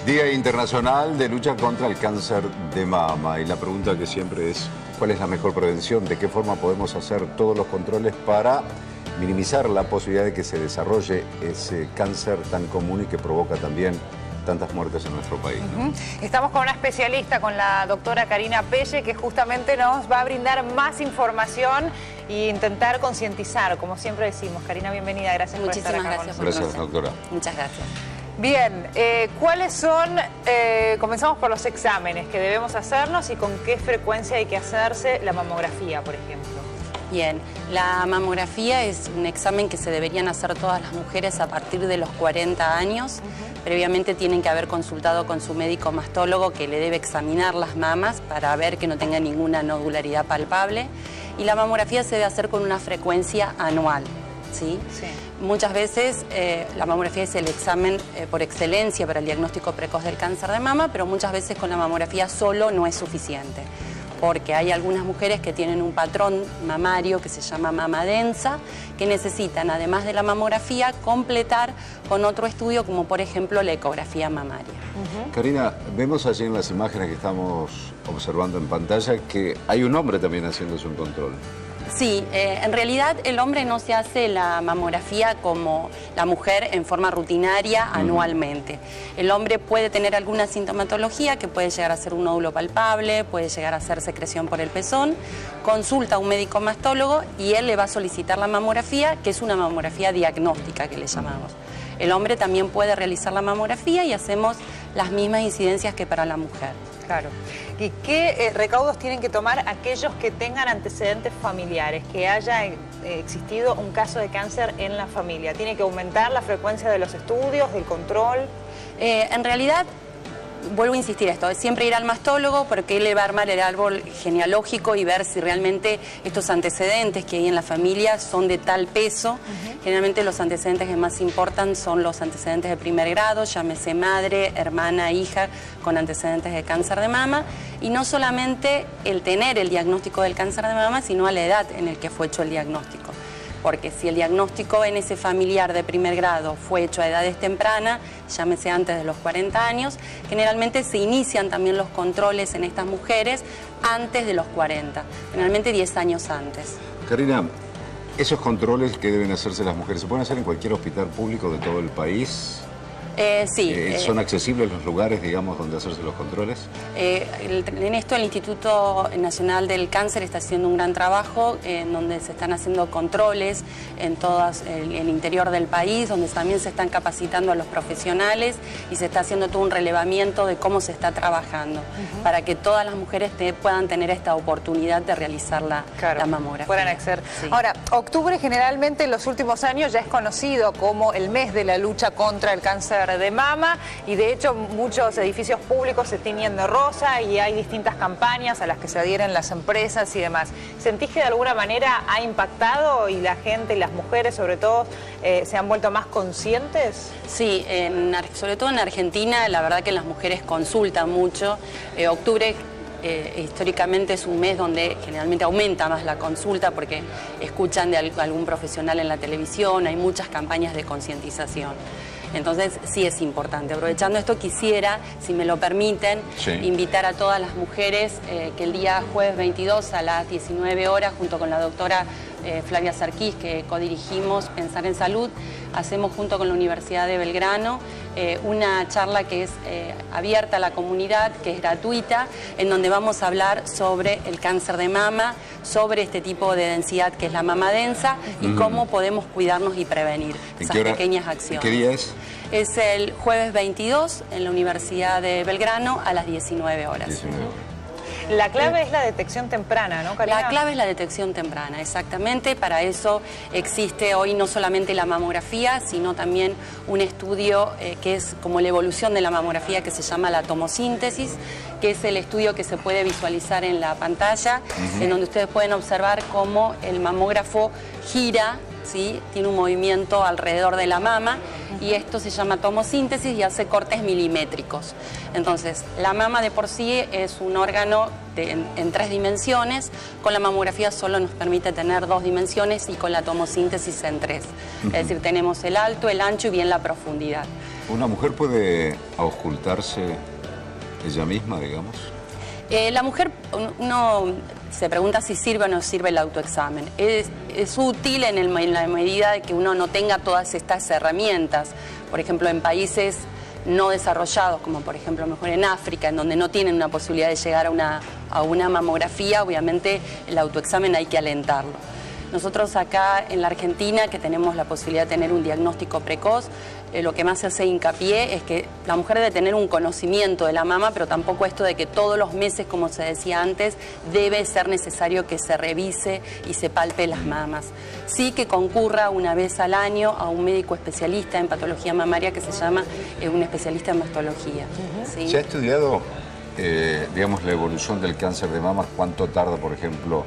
Día Internacional de Lucha contra el Cáncer de Mama. Y la pregunta que siempre es, ¿cuál es la mejor prevención? ¿De qué forma podemos hacer todos los controles para minimizar la posibilidad de que se desarrolle ese cáncer tan común y que provoca también tantas muertes en nuestro país, ¿no? Estamos con una especialista, con la doctora Karina Pelle, que justamente nos va a brindar más información e intentar concientizar, como siempre decimos. Karina, bienvenida, gracias por estar acá con nosotros. Gracias, doctora. Muchas gracias. Bien, ¿cuáles son, comenzamos por los exámenes que debemos hacernos y con qué frecuencia hay que hacerse la mamografía, por ejemplo? Bien, la mamografía es un examen que se deberían hacer todas las mujeres a partir de los 40 años. Previamente tienen que haber consultado con su médico mastólogo, que le debe examinar las mamas para ver que no tenga ninguna nodularidad palpable. Y la mamografía se debe hacer con una frecuencia anual, ¿sí? Sí. Muchas veces la mamografía es el examen por excelencia para el diagnóstico precoz del cáncer de mama, pero muchas veces con la mamografía solo no es suficiente, porque hay algunas mujeres que tienen un patrón mamario que se llama mama densa, que necesitan, además de la mamografía, completar con otro estudio, como por ejemplo la ecografía mamaria. Karina, vemos allí en las imágenes que estamos observando en pantalla que hay un hombre también haciéndose un control. Sí, en realidad el hombre no se hace la mamografía como la mujer en forma rutinaria anualmente. El hombre puede tener alguna sintomatología que puede llegar a ser un nódulo palpable, puede llegar a ser secreción por el pezón, consulta a un médico mastólogo y él le va a solicitar la mamografía, que es una mamografía diagnóstica que le llamamos. El hombre también puede realizar la mamografía y hacemos las mismas incidencias que para la mujer. Claro. ¿Y qué recaudos tienen que tomar aquellos que tengan antecedentes familiares, que haya existido un caso de cáncer en la familia? ¿Tiene que aumentar la frecuencia de los estudios, del control? En realidad, vuelvo a insistir esto, es siempre ir al mastólogo porque él le va a armar el árbol genealógico y ver si realmente estos antecedentes que hay en la familia son de tal peso. Generalmente los antecedentes que más importan son los antecedentes de primer grado, llámese madre, hermana, hija, con antecedentes de cáncer de mama. Y no solamente el tener el diagnóstico del cáncer de mama, sino a la edad en la que fue hecho el diagnóstico. Porque si el diagnóstico en ese familiar de primer grado fue hecho a edades tempranas, llámese antes de los 40 años, generalmente se inician también los controles en estas mujeres antes de los 40, generalmente 10 años antes. Karina, esos controles que deben hacerse las mujeres, ¿se pueden hacer en cualquier hospital público de todo el país? Sí. ¿Son accesibles los lugares, digamos, donde hacerse los controles? En esto el Instituto Nacional del Cáncer está haciendo un gran trabajo en donde se están haciendo controles en todo el interior del país, donde también se están capacitando a los profesionales y se está haciendo todo un relevamiento de cómo se está trabajando para que todas las mujeres puedan tener esta oportunidad de realizar la mamografía. Puedan acceder. Sí. Ahora, octubre generalmente en los últimos años ya es conocido como el mes de la lucha contra el cáncer de mama y de hecho muchos edificios públicos se tiñen de rosa y hay distintas campañas a las que se adhieren las empresas y demás. ¿Sentís que de alguna manera ha impactado y la gente y las mujeres sobre todo se han vuelto más conscientes? Sí, sobre todo en Argentina la verdad que las mujeres consultan mucho. Octubre históricamente es un mes donde generalmente aumenta más la consulta porque escuchan de algún profesional en la televisión, hay muchas campañas de concientización. Entonces sí es importante. Aprovechando esto quisiera, si me lo permiten, invitar a todas las mujeres que el día jueves 22 a las 19 horas, junto con la doctora Flavia Sarquís, que codirigimos Pensar en Salud, hacemos junto con la Universidad de Belgrano una charla que es abierta a la comunidad, que es gratuita, en donde vamos a hablar sobre el cáncer de mama, sobre este tipo de densidad que es la mama densa y cómo podemos cuidarnos y prevenir esas pequeñas acciones. ¿Qué día es? Es el jueves 22 en la Universidad de Belgrano a las 19 horas. 19 horas. La clave es la detección temprana, ¿no, Karina? La clave es la detección temprana, exactamente. Para eso existe hoy no solamente la mamografía, sino también un estudio que es como la evolución de la mamografía, que se llama la tomosíntesis, que es el estudio que se puede visualizar en la pantalla, en donde ustedes pueden observar cómo el mamógrafo gira, ¿sí? Tiene un movimiento alrededor de la mama y esto se llama tomosíntesis y hace cortes milimétricos. Entonces, la mama de por sí es un órgano en 3 dimensiones, con la mamografía solo nos permite tener 2 dimensiones y con la tomosíntesis en 3. Es decir, tenemos el alto, el ancho y bien la profundidad. ¿Una mujer puede auscultarse ella misma, digamos? La mujer, uno se pregunta si sirve o no sirve el autoexamen. Es útil en la medida de que uno no tenga todas estas herramientas. Por ejemplo, en países no desarrollados, como por ejemplo mejor en África, en donde no tienen una posibilidad de llegar a una mamografía, obviamente el autoexamen hay que alentarlo. Nosotros acá en la Argentina, que tenemos la posibilidad de tener un diagnóstico precoz, lo que más se hace hincapié es que la mujer debe tener un conocimiento de la mama, pero tampoco esto de que todos los meses, como se decía antes, debe ser necesario que se revise y se palpe las mamas. Sí que concurra una vez al año a un médico especialista en patología mamaria que se llama un especialista en mastología. ¿Sí? ¿Se ha estudiado, digamos, la evolución del cáncer de mama? ¿Cuánto tarda, por ejemplo,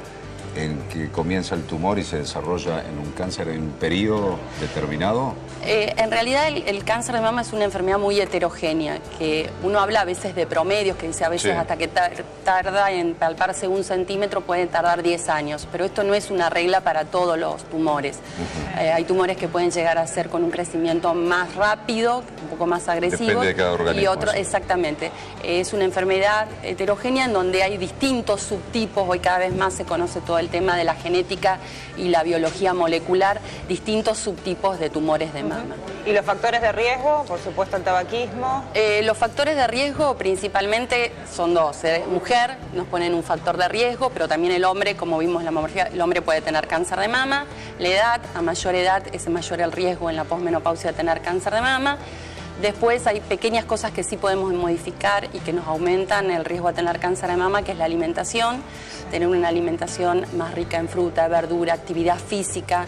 en que comienza el tumor y se desarrolla en un cáncer en un periodo determinado? En realidad el cáncer de mama es una enfermedad muy heterogénea, que uno habla a veces de promedios, que dice a veces hasta que tarda en palparse 1 centímetro puede tardar 10 años, pero esto no es una regla para todos los tumores. Hay tumores que pueden llegar a ser con un crecimiento más rápido, un poco más agresivo. Depende de cada organismo. Y otro, exactamente. Es una enfermedad heterogénea en donde hay distintos subtipos, hoy cada vez más se conoce todo el tema de la genética y la biología molecular, distintos subtipos de tumores de mama. ¿Y los factores de riesgo? Por supuesto, el tabaquismo. Los factores de riesgo principalmente son dos. Mujer nos ponen un factor de riesgo, pero también el hombre, como vimos en la mamografía, el hombre puede tener cáncer de mama. La edad, a mayor edad es mayor el riesgo en la posmenopausia de tener cáncer de mama. Después hay pequeñas cosas que sí podemos modificar y que nos aumentan el riesgo de tener cáncer de mama, que es la alimentación, tener una alimentación más rica en fruta, verdura, actividad física,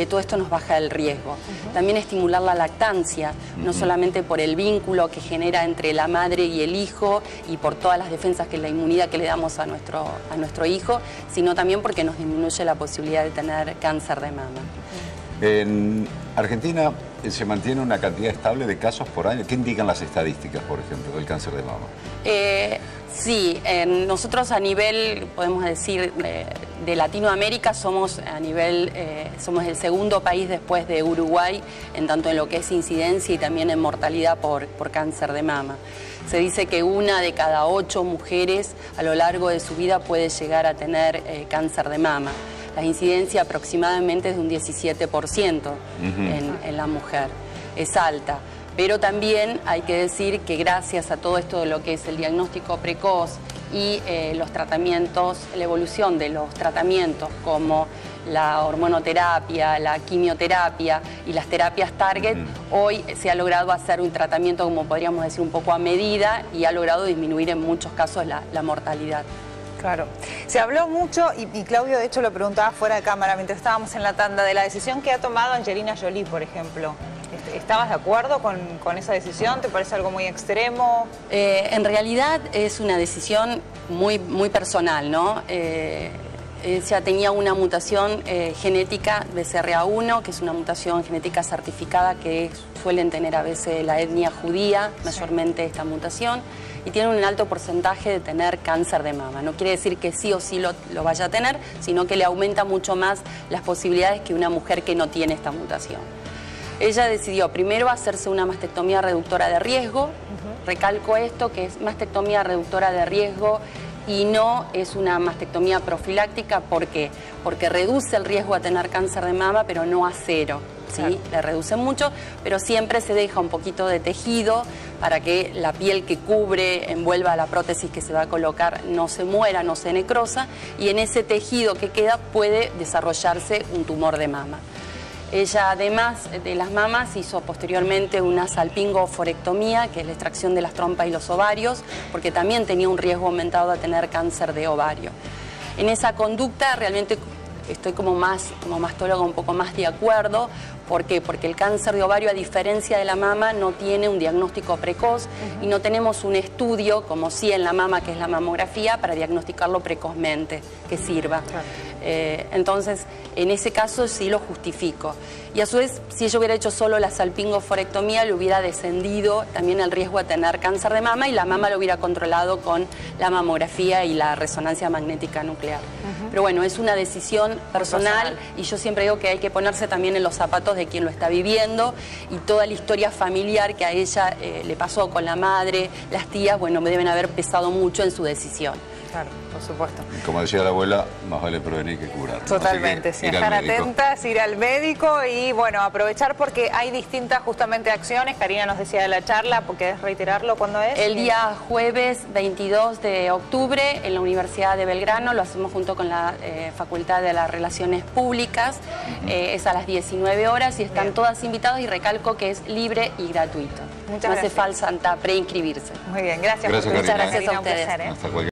todo esto nos baja el riesgo. También estimular la lactancia, no solamente por el vínculo que genera entre la madre y el hijo y por todas las defensas que la inmunidad que le damos a nuestro hijo, sino también porque nos disminuye la posibilidad de tener cáncer de mama. En Argentina se mantiene una cantidad estable de casos por año. ¿Qué indican las estadísticas, por ejemplo, del cáncer de mama? Sí, nosotros a nivel, podemos decir, de Latinoamérica somos somos el segundo país después de Uruguay, en tanto en lo que es incidencia y también en mortalidad por cáncer de mama. Se dice que 1 de cada 8 mujeres a lo largo de su vida puede llegar a tener cáncer de mama. La incidencia aproximadamente es de un 17% en la mujer, es alta. Pero también hay que decir que gracias a todo esto de lo que es el diagnóstico precoz y los tratamientos, la evolución de los tratamientos como la hormonoterapia, la quimioterapia y las terapias target, hoy se ha logrado hacer un tratamiento, como podríamos decir, un poco a medida y ha logrado disminuir en muchos casos la mortalidad. Claro. Se habló mucho, y Claudio de hecho lo preguntaba fuera de cámara mientras estábamos en la tanda, de la decisión que ha tomado Angelina Jolie, por ejemplo. ¿Estabas de acuerdo con esa decisión? ¿Te parece algo muy extremo? En realidad es una decisión muy personal, ¿no? Ella tenía una mutación genética BCRA1, que es una mutación genética certificada que suelen tener a veces la etnia judía, mayormente esta mutación, y tiene un alto porcentaje de tener cáncer de mama. No quiere decir que sí o sí lo vaya a tener, sino que le aumenta mucho más las posibilidades que una mujer que no tiene esta mutación. Ella decidió primero hacerse una mastectomía reductora de riesgo, recalco esto, que es mastectomía reductora de riesgo y no es una mastectomía profiláctica. ¿Por qué? Porque reduce el riesgo a tener cáncer de mama, pero no a cero. ¿Sí? Claro. Le reduce mucho, pero siempre se deja un poquito de tejido para que la piel que cubre, envuelva la prótesis que se va a colocar, no se muera, no se necrosa, y en ese tejido que queda puede desarrollarse un tumor de mama. Ella, además de las mamas, hizo posteriormente una salpingoforectomía, que es la extracción de las trompas y los ovarios, porque también tenía un riesgo aumentado a tener cáncer de ovario. En esa conducta realmente estoy como mastóloga un poco más de acuerdo. ¿Por qué? Porque el cáncer de ovario, a diferencia de la mama, no tiene un diagnóstico precoz y no tenemos un estudio, como sí en la mama, que es la mamografía, para diagnosticarlo precozmente, que sirva. Claro. Entonces, en ese caso sí lo justifico. Y a su vez, si ella hubiera hecho solo la salpingoforectomía, le hubiera descendido también el riesgo de tener cáncer de mama y la mama lo hubiera controlado con la mamografía y la resonancia magnética nuclear. Pero bueno, es una decisión personal y yo siempre digo que hay que ponerse también en los zapatos sentimientos de quien lo está viviendo y toda la historia familiar que a ella le pasó con la madre, las tías, bueno, me deben haber pesado mucho en su decisión. Claro, por supuesto. Como decía la abuela, más vale prevenir que curar. Totalmente, sí, estar atentas, ir al médico y bueno, aprovechar porque hay distintas justamente acciones. Karina nos decía de la charla, porque es reiterarlo, ¿cuándo es? El día jueves 22 de octubre en la Universidad de Belgrano, lo hacemos junto con la Facultad de las Relaciones Públicas, es a las 19 horas y están todas invitadas y recalco que es libre y gratuito. Muchas gracias. No hace falta preinscribirse. Muy bien, gracias. Muchas gracias a ustedes. Karina, un placer, Hasta cualquier